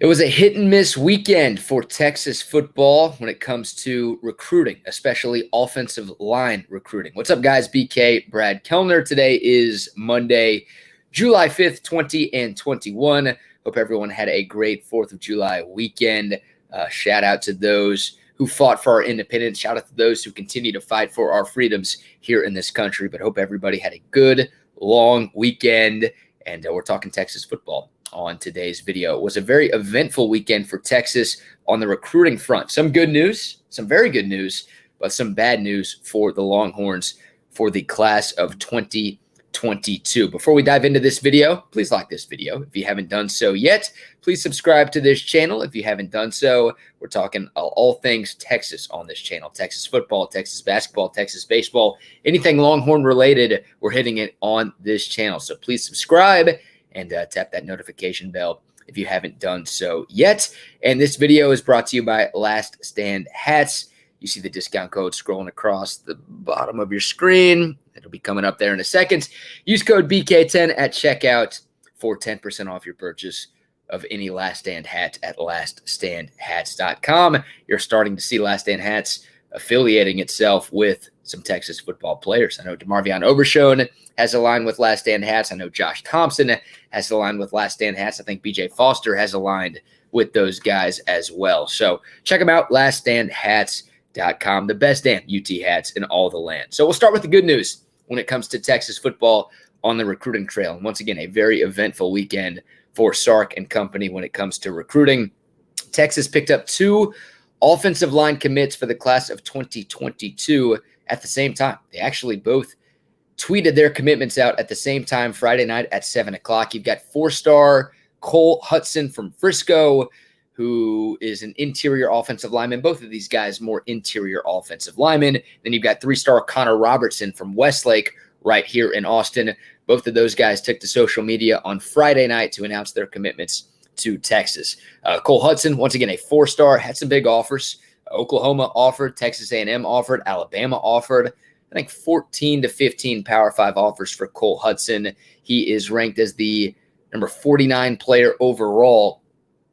It was a hit and miss weekend for Texas football when it comes to recruiting, especially offensive line recruiting. What's up, guys? BK, Brad Kellner. Today is Monday, July 5th, 2021. Hope everyone had a great 4th of July weekend. Shout out to those who fought for our independence. Shout out to those who continue to fight for our freedoms here in this country. But hope everybody had a good, long weekend. And we're talking Texas football on today's video. It was a very eventful weekend for Texas on the recruiting front. Some good news, some very good news, but some bad news for the Longhorns for the class of 2022. Before we dive into this video, please like this video. If you haven't done so yet, please subscribe to this channel. If you haven't done so, we're talking all things Texas on this channel. Texas football, Texas basketball, Texas baseball, anything Longhorn related, we're hitting it on this channel. So please subscribe and tap that notification bell if you haven't done so yet. And this video is brought to you by Last Stand Hats. You see the discount code scrolling across the bottom of your screen. It'll be coming up there in a second. Use code BK10 at checkout for 10% off your purchase of any Last Stand hat at laststandhats.com. You're starting to see Last Stand Hats affiliating itself with some Texas football players. I know DeMarvion Overshone has aligned with Last Stand Hats. I know Josh Thompson has aligned with Last Stand Hats. I think BJ Foster has aligned with those guys as well. So check them out, laststandhats.com, the best damn UT hats in all the land. So we'll start with the good news when it comes to Texas football on the recruiting trail. And once again, a very eventful weekend for Sark and company when it comes to recruiting. Texas picked up 2 offensive line commits for the class of 2022 at the same time. They actually both tweeted their commitments out at the same time Friday night at 7 o'clock. You've got 4-star Cole Hudson from Frisco, who is an interior offensive lineman. Both of these guys more interior offensive linemen. Then you've got 3-star Connor Robertson from Westlake right here in Austin. Both of those guys took to social media on Friday night to announce their commitments to Texas. Cole Hudson, once again, a 4-star, had some big offers. Oklahoma offered, Texas A&M offered, Alabama offered. I think 14 to 15 Power 5 offers for Cole Hudson. He is ranked as the number 49 player overall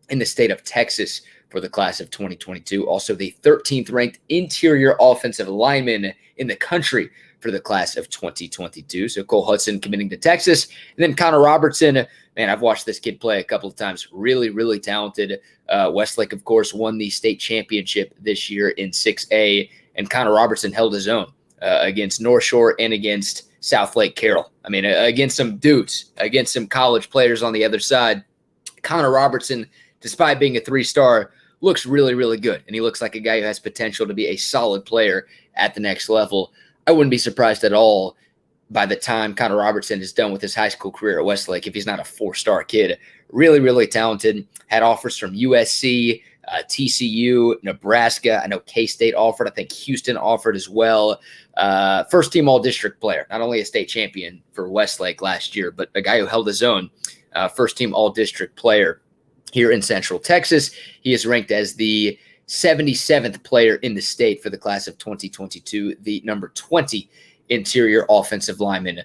in the state of Texas for the class of 2022. Also the 13th ranked interior offensive lineman in the country for the class of 2022. So Cole Hudson committing to Texas. And then Connor Robertson, man, I've watched this kid play a couple of times. Really, really talented. Westlake, of course, won the state championship this year in 6A. And Connor Robertson held his own against North Shore and against South Lake Carroll. I mean, against some dudes, against some college players on the other side. Connor Robertson, despite being a 3-star, looks really, really good. And he looks like a guy who has potential to be a solid player at the next level. I wouldn't be surprised at all by the time Connor Robertson is done with his high school career at Westlake if he's not a 4-star kid. Really, really talented. Had offers from USC, TCU, Nebraska. I know K-State offered. I think Houston offered as well. First-team all-district player. Not only a state champion for Westlake last year, but a guy who held his own. First-team all-district player here in Central Texas. He is ranked as the 77th player in the state for the class of 2022, the number 20 interior offensive lineman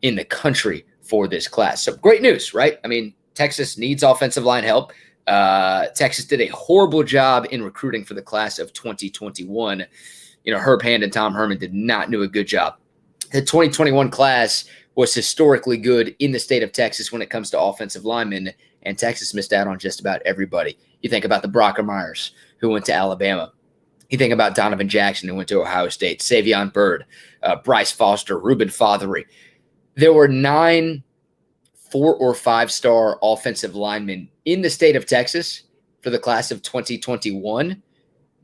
in the country for this class. So great news, right? I mean, Texas needs offensive line help. Texas did a horrible job in recruiting for the class of 2021. You know, Herb Hand and Tom Herman did not do a good job. The 2021 class was historically good in the state of Texas when it comes to offensive linemen, and Texas missed out on just about everybody. You think about the Brockermeyers, who went to Alabama. You think about Donovan Jackson, who went to Ohio State, Savion Byrd, Bryce Foster, Ruben Fothery. There were 9 4- or 5-star offensive linemen in the state of Texas for the class of 2021,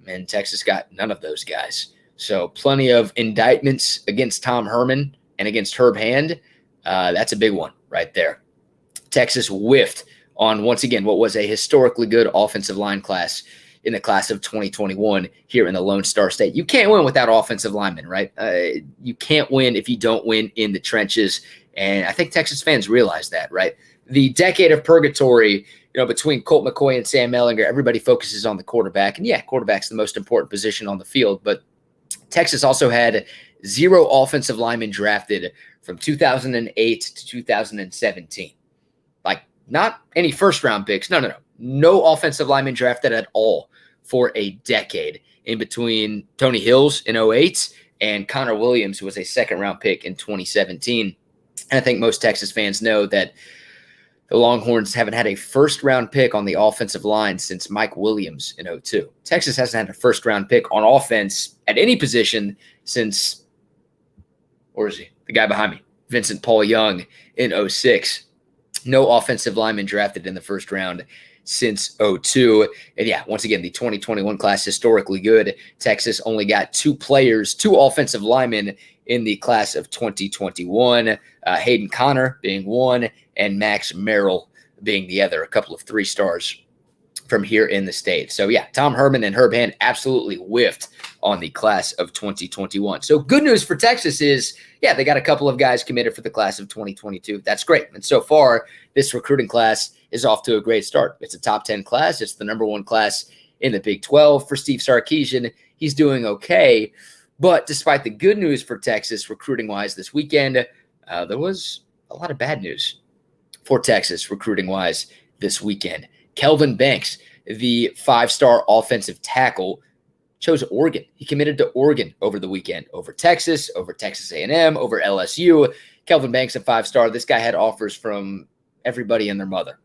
and Texas got none of those guys. So plenty of indictments against Tom Herman and against Herb Hand. That's a big one right there. Texas whiffed on, once again, what was a historically good offensive line class in the class of 2021 here in the Lone Star State. You can't win without offensive linemen, right? You can't win if you don't win in the trenches. And I think Texas fans realize that, right? The decade of purgatory, you know, between Colt McCoy and Sam Ellinger, everybody focuses on the quarterback. And yeah, quarterback's the most important position on the field. But Texas also had 0 offensive linemen drafted from 2008 to 2017. Like, not any first-round picks. No. No offensive lineman drafted at all for a decade in between Tony Hills in 08 and Connor Williams, who was a second-round pick in 2017. And I think most Texas fans know that the Longhorns haven't had a first-round pick on the offensive line since Mike Williams in 02. Texas hasn't had a first-round pick on offense at any position since, where is he? The guy behind me, Vincent Paul Young in 06. No offensive lineman drafted in the first round since 02. And yeah, once again, the 2021 class historically good. Texas only got two offensive linemen in the class of 2021. Hayden Connor being one, and Max Merrill being the other. A couple of 3 stars from here in the state. So yeah, Tom Herman and Herb Hand absolutely whiffed on the class of 2021. So good news for Texas is, yeah, they got a couple of guys committed for the class of 2022. That's great. And so far, this recruiting class is off to a great start. It's a top 10 class. It's the number 1 class in the Big 12 for Steve Sarkisian. He's doing okay. But despite the good news for Texas recruiting-wise this weekend, there was a lot of bad news for Texas recruiting-wise this weekend. Kelvin Banks, the 5-star offensive tackle, chose Oregon. He committed to Oregon over the weekend, over Texas A&M, over LSU. Kelvin Banks, a 5-star. This guy had offers from everybody and their mother.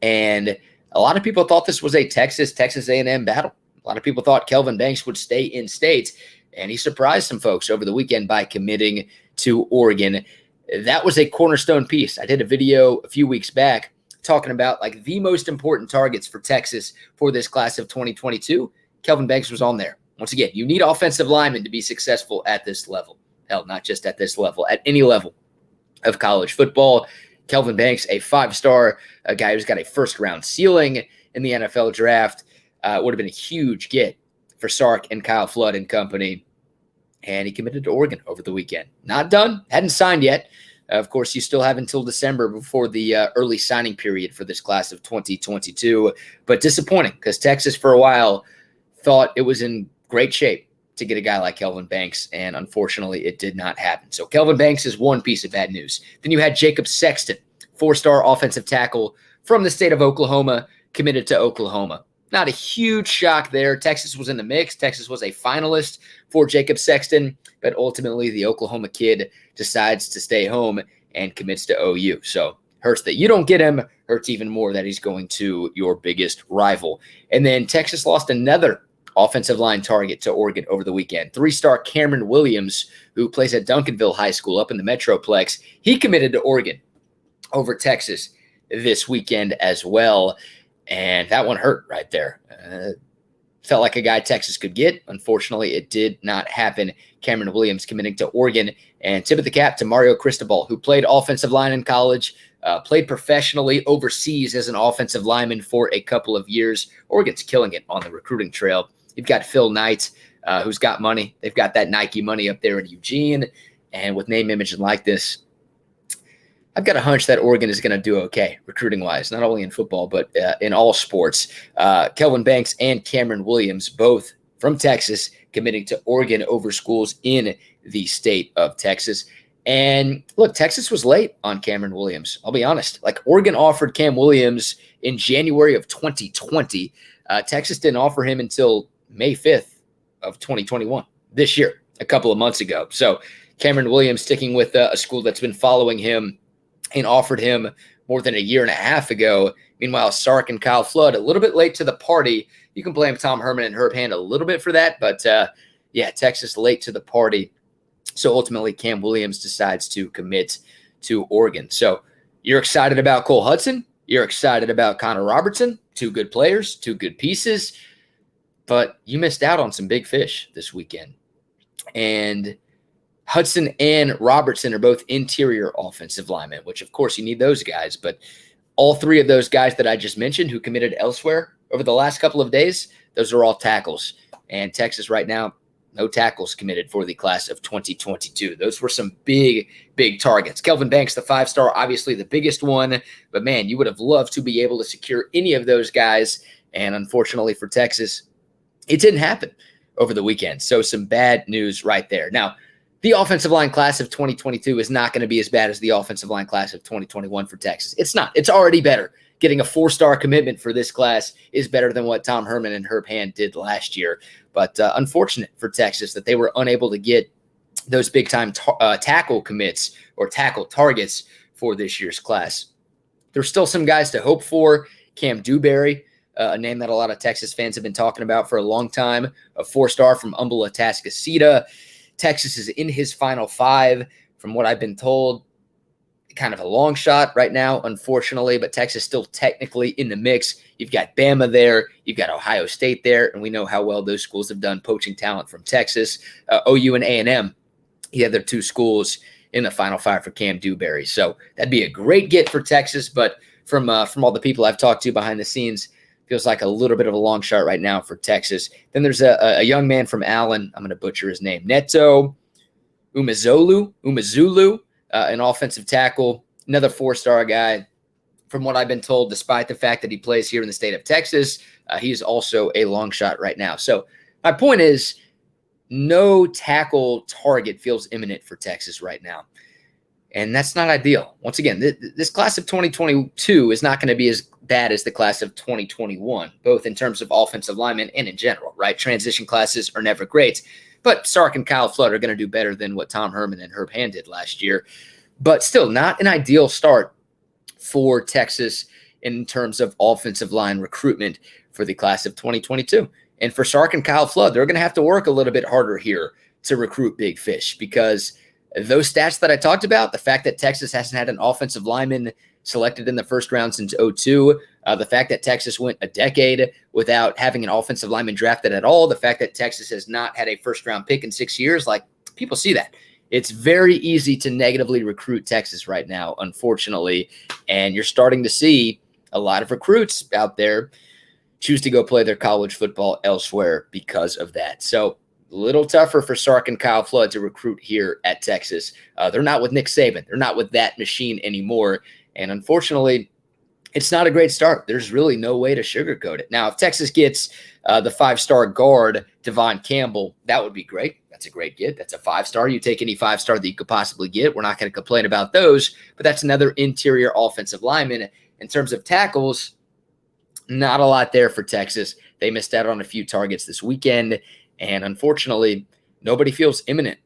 And a lot of people thought this was a Texas A&M battle. A lot of people thought Kelvin Banks would stay in state, and he surprised some folks over the weekend by committing to Oregon. That was a cornerstone piece. I did a video a few weeks back talking about like the most important targets for Texas for this class of 2022. Kelvin Banks was on there. Once again, you need offensive linemen to be successful at this level. Hell, not just at this level, at any level of college football. Kelvin Banks, a 5-star, a guy who's got a first-round ceiling in the NFL draft, would have been a huge get for Sark and Kyle Flood and company. And he committed to Oregon over the weekend. Not done, hadn't signed yet. Of course, you still have until December before the early signing period for this class of 2022. But disappointing because Texas for a while thought it was in great shape to get a guy like Kelvin Banks, and unfortunately it did not happen. So Kelvin Banks is one piece of bad news. Then you had Jacob Sexton, 4-star offensive tackle from the state of Oklahoma, committed to Oklahoma. Not a huge shock there. Texas was in the mix. Texas was a finalist for Jacob Sexton, but ultimately the Oklahoma kid decides to stay home and commits to OU. So hurts that you don't get him, hurts even more that he's going to your biggest rival. And then Texas lost another offensive line target to Oregon over the weekend. 3-star Cameron Williams, who plays at Duncanville High School up in the Metroplex. He committed to Oregon over Texas this weekend as well. And that one hurt right there. Felt like a guy Texas could get. Unfortunately, it did not happen. Cameron Williams committing to Oregon. And tip of the cap to Mario Cristobal, who played offensive line in college, played professionally overseas as an offensive lineman for a couple of years. Oregon's killing it on the recruiting trail. You've got Phil Knight, who's got money. They've got that Nike money up there in Eugene. And with name, image, and likeness, I've got a hunch that Oregon is going to do okay recruiting-wise, not only in football, but in all sports. Kelvin Banks and Cameron Williams, both from Texas, committing to Oregon over schools in the state of Texas. And look, Texas was late on Cameron Williams. I'll be honest. Like, Oregon offered Cam Williams in January of 2020. Texas didn't offer him until May 5th of 2021, this year, a couple of months ago. So Cameron Williams sticking with a school that's been following him and offered him more than a year and a half ago. Meanwhile, Sark and Kyle Flood, a little bit late to the party. You can blame Tom Herman and Herb Hand a little bit for that, but yeah, Texas late to the party. So ultimately, Cam Williams decides to commit to Oregon. So you're excited about Cole Hudson. You're excited about Connor Robertson. 2 good players, 2 good pieces. But you missed out on some big fish this weekend. And Hudson and Robertson are both interior offensive linemen, which, of course, you need those guys. But all 3 of those guys that I just mentioned who committed elsewhere over the last couple of days, those are all tackles. And Texas right now, no tackles committed for the class of 2022. Those were some big, big targets. Kelvin Banks, the 5-star, obviously the biggest one. But, man, you would have loved to be able to secure any of those guys. And unfortunately for Texas, it didn't happen over the weekend. So some bad news right there. Now, the offensive line class of 2022 is not going to be as bad as the offensive line class of 2021 for Texas. It's not. It's already better. getting a 4-star commitment for this class is better than what Tom Herman and Herb Hand did last year. But unfortunate for Texas that they were unable to get those big-time tackle commits or tackle targets for this year's class. There's still some guys to hope for. Cam Dewberry, a name that a lot of Texas fans have been talking about for a long time, a 4-star from Umballa Atascocita. Texas is in his final 5, from what I've been told. Kind of a long shot right now, unfortunately, but Texas still technically in the mix. You've got Bama there, you've got Ohio State there, and we know how well those schools have done poaching talent from Texas. OU and A&M, yeah, they're 2 schools in the final 5 for Cam Dewberry. So that'd be a great get for Texas, but from all the people I've talked to behind the scenes, feels like a little bit of a long shot right now for Texas. Then there's a young man from Allen. I'm going to butcher his name. Neto Umazulu, an offensive tackle, another 4-star guy. From what I've been told, despite the fact that he plays here in the state of Texas, he is also a long shot right now. So my point is, no tackle target feels imminent for Texas right now. And that's not ideal. Once again, this class of 2022 is not going to be as bad as the class of 2021, both in terms of offensive linemen and in general, right? Transition classes are never great. But Sark and Kyle Flood are going to do better than what Tom Herman and Herb Hand did last year. But still, not an ideal start for Texas in terms of offensive line recruitment for the class of 2022. And for Sark and Kyle Flood, they're going to have to work a little bit harder here to recruit big fish, because those stats that I talked about, the fact that Texas hasn't had an offensive lineman selected in the first round since 2002, the fact that Texas went a decade without having an offensive lineman drafted at all, the fact that Texas has not had a first-round pick in 6 years, like, people see that. It's very easy to negatively recruit Texas right now, unfortunately, and you're starting to see a lot of recruits out there choose to go play their college football elsewhere because of that. So a little tougher for Sark and Kyle Flood to recruit here at Texas. They're not with Nick Saban. They're not with that machine anymore. And unfortunately, it's not a great start. There's really no way to sugarcoat it. Now, if Texas gets the 5-star guard, Devon Campbell, that would be great. That's a great get. That's a 5-star. You take any 5-star that you could possibly get. We're not going to complain about those, but that's another interior offensive lineman. In terms of tackles, not a lot there for Texas. They missed out on a few targets this weekend, and unfortunately, nobody feels imminent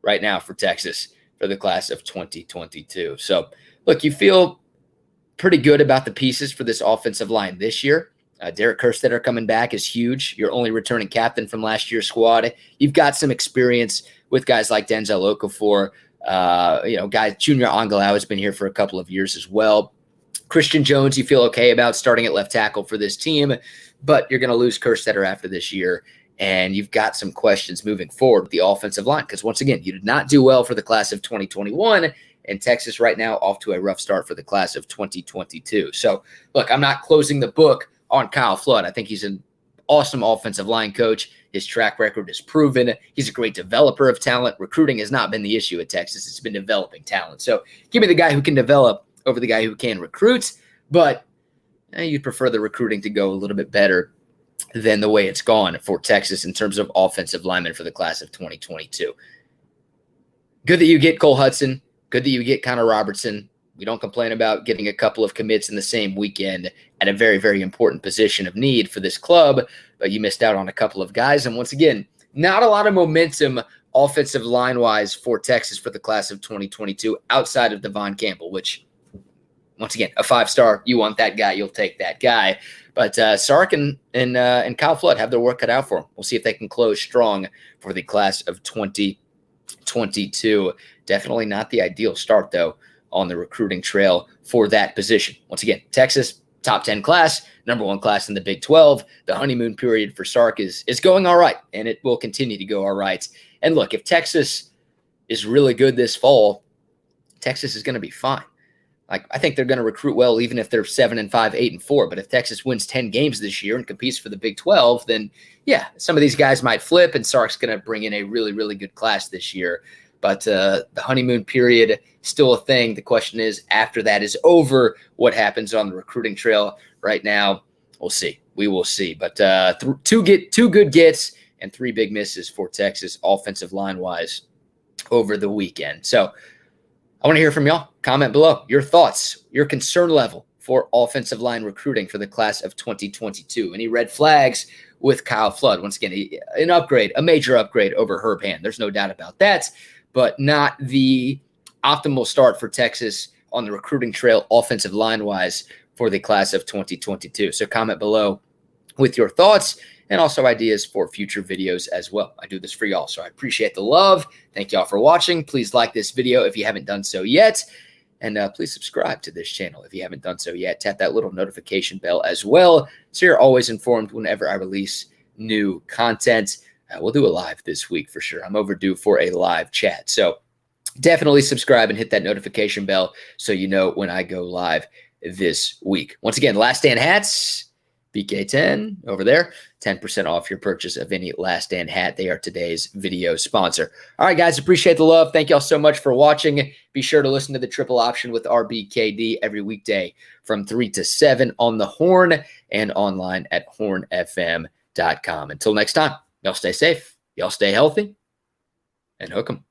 right now for Texas for the class of 2022. So, look, you feel pretty good about the pieces for this offensive line this year. Derek Kerstetter coming back is huge. Your only returning captain from last year's squad. You've got some experience with guys like Denzel Okafor. Guys, Junior Angalau has been here for a couple of years as well. Christian Jones, you feel okay about starting at left tackle for this team, but you're going to lose Kerstetter after this year, and you've got some questions moving forward with the offensive line, because once again, you did not do well for the class of 2021, and Texas right now off to a rough start for the class of 2022. So, look, I'm not closing the book on Kyle Flood. I think he's an awesome offensive line coach. His track record is proven. He's a great developer of talent. Recruiting has not been the issue at Texas. It's been developing talent. So give me the guy who can develop over the guy who can recruit, but you'd prefer the recruiting to go a little bit better than the way it's gone for Texas in terms of offensive linemen for the class of 2022. Good that you get Cole Hudson. Good that you get Connor Robertson. We don't complain about getting a couple of commits in the same weekend at a very, very important position of need for this club, but you missed out on a couple of guys. And once again, not a lot of momentum offensive line-wise for Texas for the class of 2022 outside of Devon Campbell, which, once again, a 5-star, you want that guy, you'll take that guy. But Sark and Kyle Flood have their work cut out for them. We'll see if they can close strong for the class of 2022. Definitely not the ideal start, though, on the recruiting trail for that position. Once again, Texas, top 10 class, number 1 class in the Big 12. The honeymoon period for Sark is going all right, and it will continue to go all right. And look, if Texas is really good this fall, Texas is going to be fine. Like, I think they're going to recruit well, even if they're 7-5, 8-4. But if Texas wins 10 games this year and competes for the Big 12, then yeah, some of these guys might flip, and Sark's going to bring in a really, really good class this year. But the honeymoon period, still a thing. The question is, after that is over, what happens on the recruiting trail? Right now, we'll see. We will see. But two good gets and 3 big misses for Texas offensive line-wise over the weekend. So I want to hear from y'all. Comment below your thoughts, your concern level for offensive line recruiting for the class of 2022. Any red flags with Kyle Flood? Once again, an upgrade, a major upgrade over Herb Hand. There's no doubt about that, but not the optimal start for Texas on the recruiting trail offensive line-wise for the class of 2022. So comment below with your thoughts and also ideas for future videos as well. I do this for y'all, so I appreciate the love. Thank y'all for watching. Please like this video if you haven't done so yet. And please subscribe to this channel if you haven't done so yet. Tap that little notification bell as well so you're always informed whenever I release new content. We'll do a live this week for sure. I'm overdue for a live chat. So definitely subscribe and hit that notification bell so you know when I go live this week. Once again, Last Stand hats, BK10 over there, 10% off your purchase of any Last Stand hat. They are today's video sponsor. All right, guys, appreciate the love. Thank y'all so much for watching. Be sure to listen to the Triple Option with RBKD every weekday from 3 to 7 on the Horn and online at hornfm.com. Until next time, y'all stay safe, y'all stay healthy, and hook 'em.